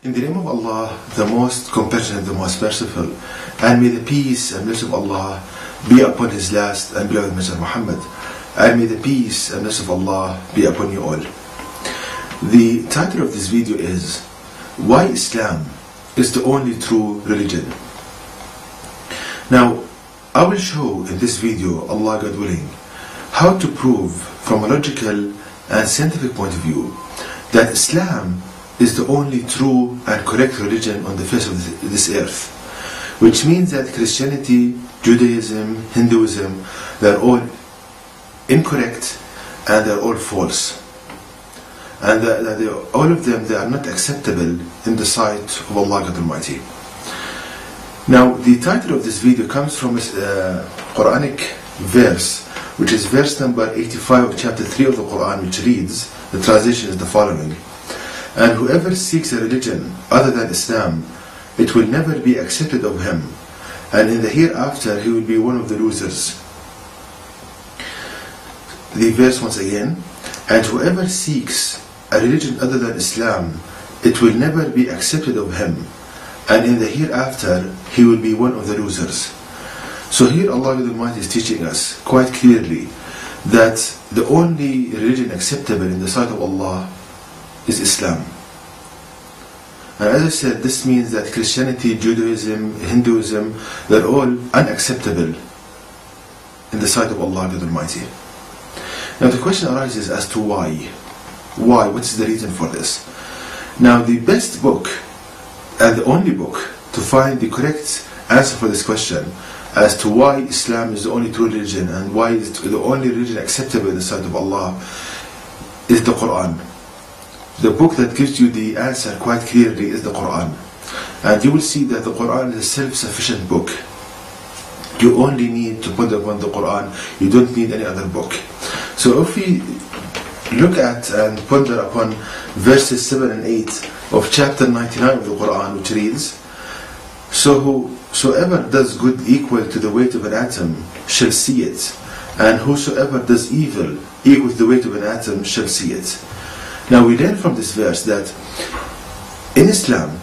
In the name of Allah, the most compassionate, the most merciful, and may the peace and mercy of Allah be upon His last and beloved Messenger Muhammad, and may the peace and mercy of Allah be upon you all. The title of this video is Why Islam is the Only True Religion. Now, I will show in this video, Allah God willing, how to prove from a logical and scientific point of view that Islam is the only true and correct religion on the face of this earth, which means that Christianity, Judaism, Hinduism, they're all incorrect and they're all false, and all of them, they are not acceptable in the sight of Allah God Almighty. Now, the title of this video comes from a Quranic verse, which is verse number 85 of chapter 3 of the Quran, which reads, the translation is the following: and whoever seeks a religion other than Islam, it will never be accepted of him, and in the hereafter he will be one of the losers. The verse once again: and whoever seeks a religion other than Islam, it will never be accepted of him, and in the hereafter he will be one of the losers. So here Allah the Almighty is teaching us quite clearly that the only religion acceptable in the sight of Allah is Islam. And as I said, this means that Christianity, Judaism, Hinduism, they're all unacceptable in the sight of Allah the Almighty. Now the question arises as to why. Why? What is the reason for this? Now the best book and the only book to find the correct answer for this question as to why Islam is the only true religion and why it's the only religion acceptable in the sight of Allah is the Quran. The book that gives you the answer quite clearly is the Quran. And you will see that the Quran is a self-sufficient book. You only need to ponder upon the Quran. You don't need any other book. So if we look at and ponder upon verses 7 and 8 of chapter 99 of the Quran, which reads, so whosoever does good equal to the weight of an atom shall see it, and whosoever does evil equal to the weight of an atom shall see it. Now we learn from this verse that in Islam,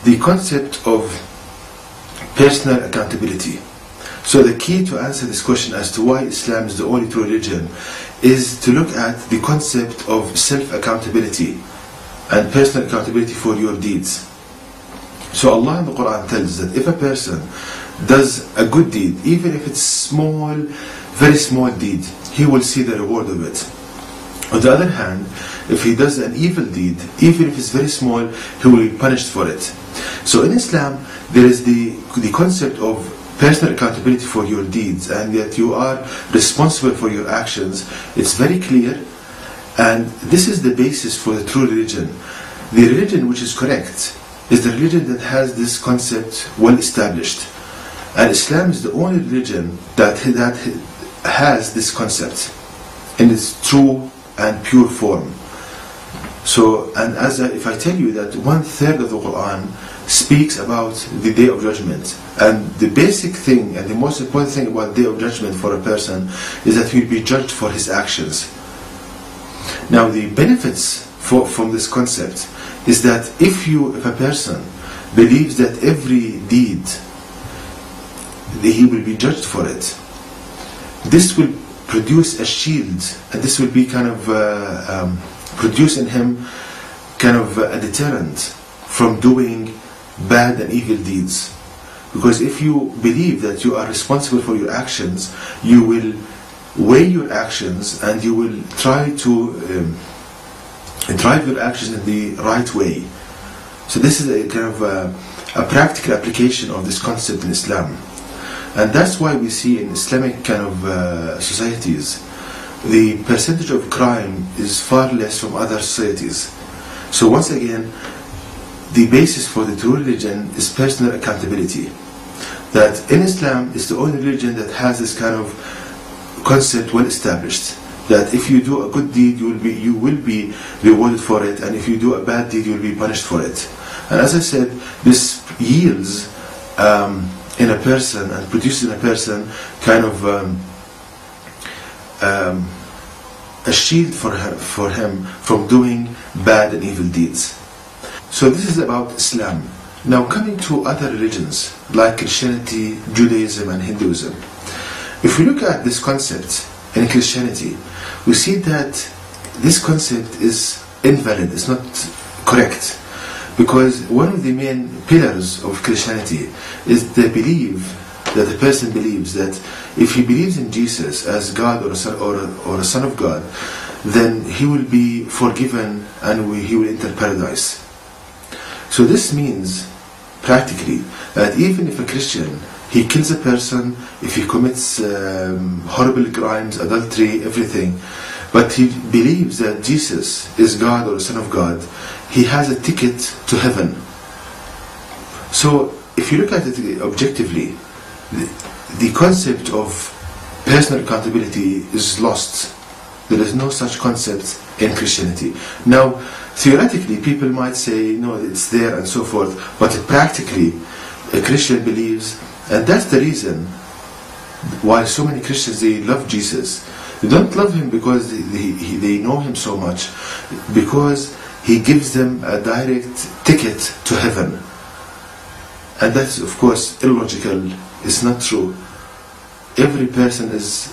the concept of personal accountability. So the key to answer this question as to why Islam is the only true religion is to look at the concept of self-accountability and personal accountability for your deeds. So Allah in the Quran tells that if a person does a good deed, even if it's small, very small deed, he will see the reward of it. On the other hand, if he does an evil deed, even if it's very small, he will be punished for it. So in Islam, there is the concept of personal accountability for your deeds, and that you are responsible for your actions. It's very clear, and this is the basis for the true religion. The religion which is correct is the religion that has this concept well established. And Islam is the only religion that has this concept in its true and pure form. So, and if I tell you that 1/3 of the Quran speaks about the Day of Judgment, and the basic thing and the most important thing about the Day of Judgment for a person is that he will be judged for his actions. Now the benefits from this concept is that if a person believes that every deed he will be judged for it, this will produce a shield, and this will be kind of produce in him kind of a deterrent from doing bad and evil deeds. Because if you believe that you are responsible for your actions, you will weigh your actions and you will try to drive your actions in the right way. So this is a kind of a practical application of this concept in Islam. And that's why we see in Islamic kind of societies, the percentage of crime is far less from other societies. So once again, the basis for the true religion is personal accountability. That in Islam is the only religion that has this kind of concept well established. That if you do a good deed, you will be rewarded for it, and if you do a bad deed, you will be punished for it. And as I said, this yields in a person and produces in a person kind of a shield for him from doing bad and evil deeds. So this is about Islam. Now coming to other religions like Christianity, Judaism and Hinduism. If we look at this concept in Christianity, we see that this concept is invalid, it's not correct. Because one of the main pillars of Christianity is the belief that the person believes that if he believes in Jesus as God or a son of God, then he will be forgiven and he will enter paradise. So this means practically that even if a Christian, he kills a person, if he commits horrible crimes, adultery, everything, but he believes that Jesus is God or a son of God, he has a ticket to heaven. So if you look at it objectively, the concept of personal accountability is lost. There is no such concept in Christianity. Now, theoretically, people might say, no, it's there and so forth, but practically, a Christian believes, and that's the reason why so many Christians, they love Jesus. They don't love him because they know him so much, because he gives them a direct ticket to heaven. And that's, of course, illogical. It's not true. Every person is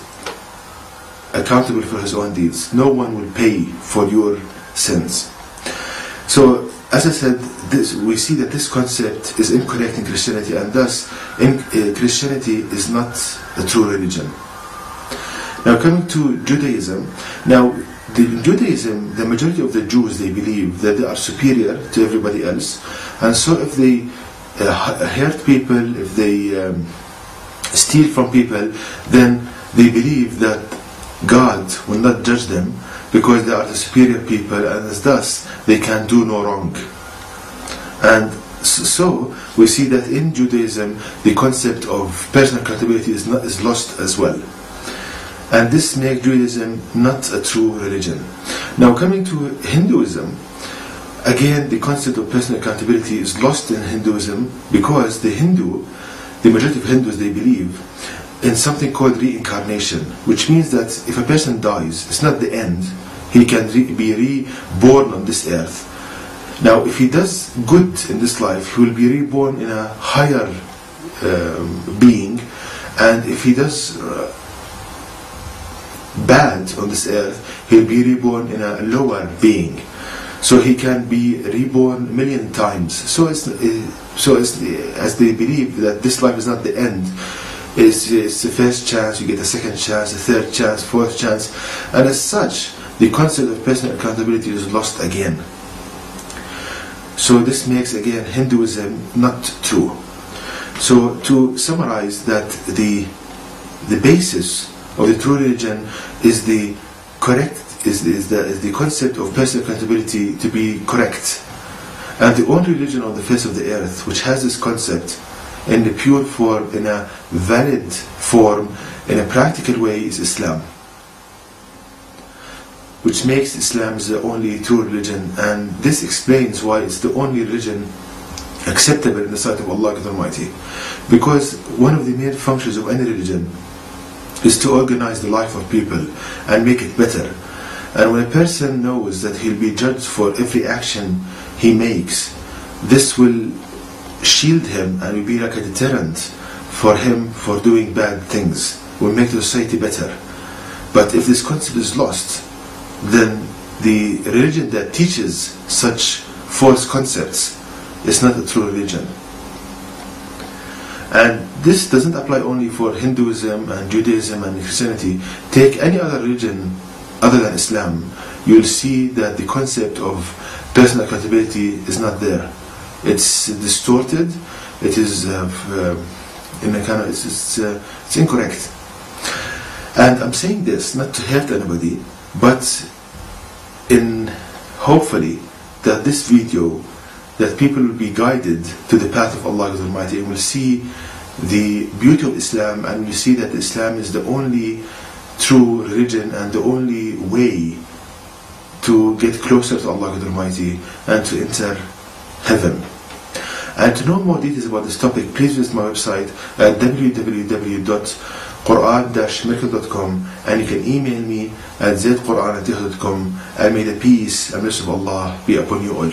accountable for his own deeds. No one will pay for your sins. So, as I said, we see that this concept is incorrect in Christianity, and thus Christianity is not a true religion. Now coming to Judaism, now in Judaism, the majority of the Jews, they believe that they are superior to everybody else, and so if they hurt people, if they steal from people, then they believe that God will not judge them because they are the superior people, and thus they can do no wrong. And so we see that in Judaism the concept of personal accountability is lost as well, and this makes Judaism not a true religion. Now coming to Hinduism, again the concept of personal accountability is lost in Hinduism, because the majority of Hindus, they believe in something called reincarnation, which means that if a person dies, it's not the end. He can be reborn on this earth. Now, if he does good in this life, he will be reborn in a higher being, and if he does bad on this earth, he'll be reborn in a lower being. So he can be reborn a million times. So as they believe that this life is not the end, it's the first chance, you get a second chance, a third chance, fourth chance, and as such, the concept of personal accountability is lost again. So this makes again Hinduism not true. So to summarize, that the basis of the true religion is the correct, is the concept of personal accountability to be correct, and the only religion on the face of the earth which has this concept in the pure form, in a valid form, in a practical way, is Islam, which makes Islam the only true religion. And this explains why it's the only religion acceptable in the sight of Allah the Almighty, because one of the main functions of any religion is to organize the life of people and make it better. And when a person knows that he'll be judged for every action he makes, this will shield him and will be like a deterrent for him for doing bad things, will make the society better. But if this concept is lost, then the religion that teaches such false concepts is not a true religion. And this doesn't apply only for Hinduism and Judaism and Christianity. Take any other religion other than Islam, you'll see that the concept of personal accountability is not there. It's distorted. It is in a kind of it's incorrect. And I'm saying this not to hurt anybody, but in hopefully that this video, that people will be guided to the path of Allah Almighty and will see the beauty of Islam, and will see that Islam is the only true religion and the only way to get closer to Allah Almighty and to enter heaven. And to know more details about this topic, please visit my website at www.quran-miracle.com, and you can email me at zaidquran@yahoo.com, and may the peace and blessings of Allah be upon you all.